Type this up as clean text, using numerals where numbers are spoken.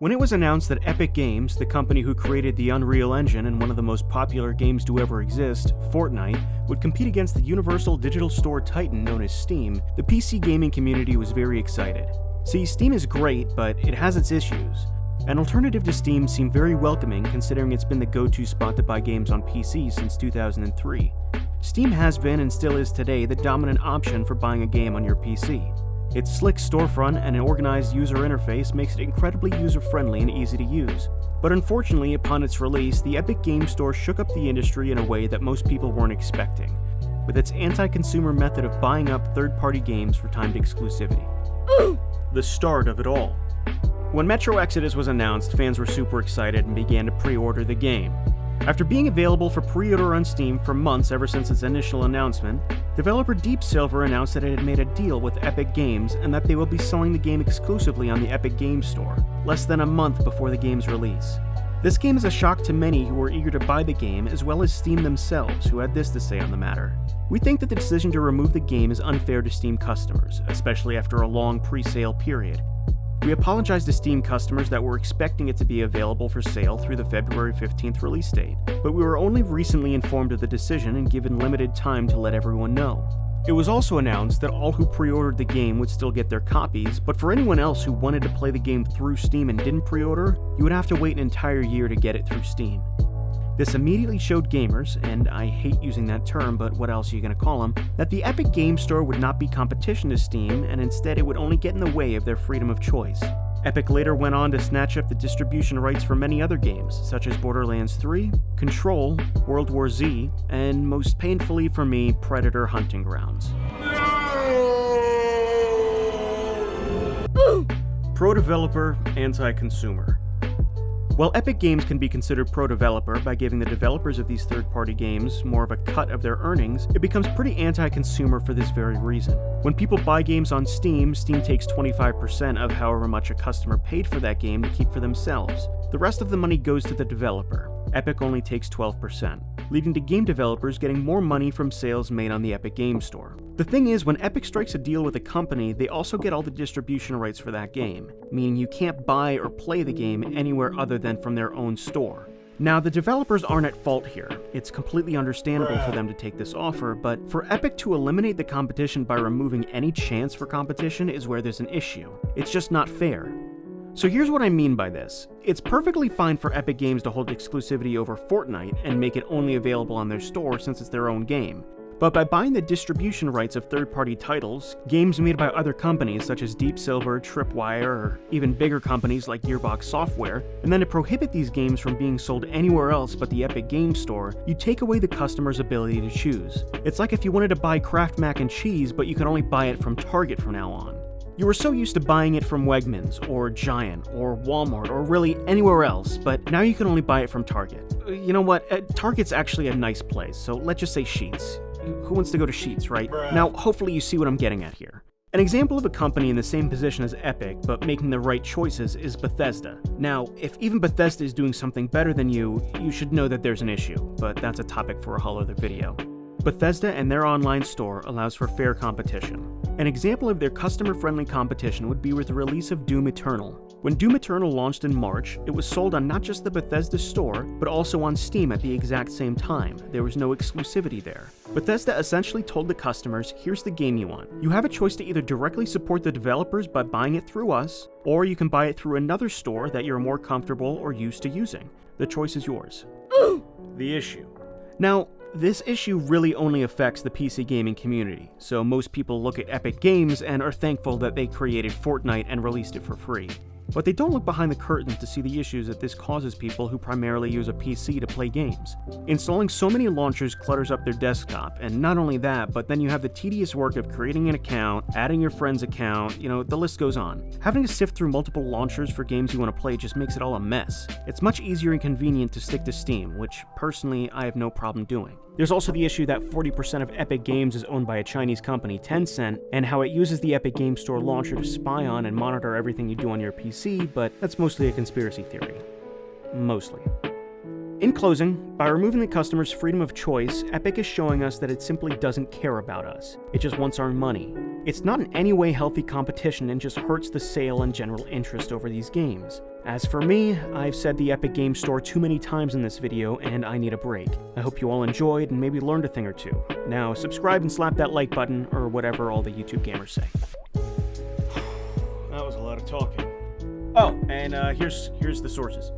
When it was announced that Epic Games, the company who created the Unreal Engine and one of the most popular games to ever exist, Fortnite, would compete against the universal digital store titan known as Steam, the PC gaming community was very excited. See, Steam is great, but it has its issues. An alternative to Steam seemed very welcoming considering it's been the go-to spot to buy games on PC since 2003. Steam has been and still is today the dominant option for buying a game on your PC. Its slick storefront and an organized user interface makes it incredibly user-friendly and easy to use. But unfortunately, upon its release, the Epic Games Store shook up the industry in a way that most people weren't expecting, with its anti-consumer method of buying up third-party games for timed exclusivity. The start of it all. When Metro Exodus was announced, fans were super excited and began to pre-order the game. After being available for pre-order on Steam for months ever since its initial announcement, developer Deep Silver announced that it had made a deal with Epic Games and that they will be selling the game exclusively on the Epic Games Store, less than a month before the game's release. This came as a shock to many who were eager to buy the game, as well as Steam themselves, who had this to say on the matter. "We think that the decision to remove the game is unfair to Steam customers, especially after a long pre-sale period. We apologize to Steam customers that were expecting it to be available for sale through the February 15th release date, but we were only recently informed of the decision and given limited time to let everyone know." It was also announced that all who pre-ordered the game would still get their copies, but for anyone else who wanted to play the game through Steam and didn't pre-order, you would have to wait an entire year to get it through Steam. This immediately showed gamers, and I hate using that term, but what else are you going to call them, that the Epic Games Store would not be competition to Steam, and instead it would only get in the way of their freedom of choice. Epic later went on to snatch up the distribution rights for many other games, such as Borderlands 3, Control, World War Z, and most painfully for me, Predator Hunting Grounds. Pro-developer, anti-consumer. While Epic Games can be considered pro-developer by giving the developers of these third-party games more of a cut of their earnings, it becomes pretty anti-consumer for this very reason. When people buy games on Steam, Steam takes 25% of however much a customer paid for that game to keep for themselves. The rest of the money goes to the developer. Epic only takes 12%, leading to game developers getting more money from sales made on the Epic Games Store. The thing is, when Epic strikes a deal with a company, they also get all the distribution rights for that game, meaning you can't buy or play the game anywhere other than from their own store. Now, the developers aren't at fault here. It's completely understandable for them to take this offer, but for Epic to eliminate the competition by removing any chance for competition is where there's an issue. It's just not fair. So here's what I mean by this. It's perfectly fine for Epic Games to hold exclusivity over Fortnite and make it only available on their store since it's their own game. But by buying the distribution rights of third-party titles, games made by other companies such as Deep Silver, Tripwire, or even bigger companies like Gearbox Software, and then to prohibit these games from being sold anywhere else but the Epic Games Store, you take away the customer's ability to choose. It's like if you wanted to buy Kraft Mac and Cheese, but you can only buy it from Target from now on. You were so used to buying it from Wegmans, or Giant, or Walmart, or really anywhere else, but now you can only buy it from Target. You know what? Target's actually a nice place, so let's just say Sheetz. Who wants to go to Sheetz, right? Now, hopefully you see what I'm getting at here. An example of a company in the same position as Epic, but making the right choices, is Bethesda. Now, if even Bethesda is doing something better than you should know that there's an issue, but that's a topic for a whole other video. Bethesda and their online store allows for fair competition. An example of their customer-friendly competition would be with the release of Doom Eternal. When Doom Eternal launched in March, it was sold on not just the Bethesda store, but also on Steam at the exact same time. There was no exclusivity there. Bethesda essentially told the customers, here's the game you want. You have a choice to either directly support the developers by buying it through us, or you can buy it through another store that you're more comfortable or used to using. The choice is yours. The issue. Now, this issue really only affects the PC gaming community, so most people look at Epic Games and are thankful that they created Fortnite and released it for free. But they don't look behind the curtains to see the issues that this causes people who primarily use a PC to play games. Installing so many launchers clutters up their desktop, and not only that, but then you have the tedious work of creating an account, adding your friend's account, the list goes on. Having to sift through multiple launchers for games you want to play just makes it all a mess. It's much easier and convenient to stick to Steam, which personally I have no problem doing. There's also the issue that 40% of Epic Games is owned by a Chinese company, Tencent, and how it uses the Epic Games Store launcher to spy on and monitor everything you do on your PC, but that's mostly a conspiracy theory. Mostly. In closing, by removing the customer's freedom of choice, Epic is showing us that it simply doesn't care about us. It just wants our money. It's not in any way healthy competition and just hurts the sale and general interest over these games. As for me, I've said the Epic Games Store too many times in this video, and I need a break. I hope you all enjoyed and maybe learned a thing or two. Now, subscribe and slap that like button, or whatever all the YouTube gamers say. That was a lot of talking. Oh, and here's the sources.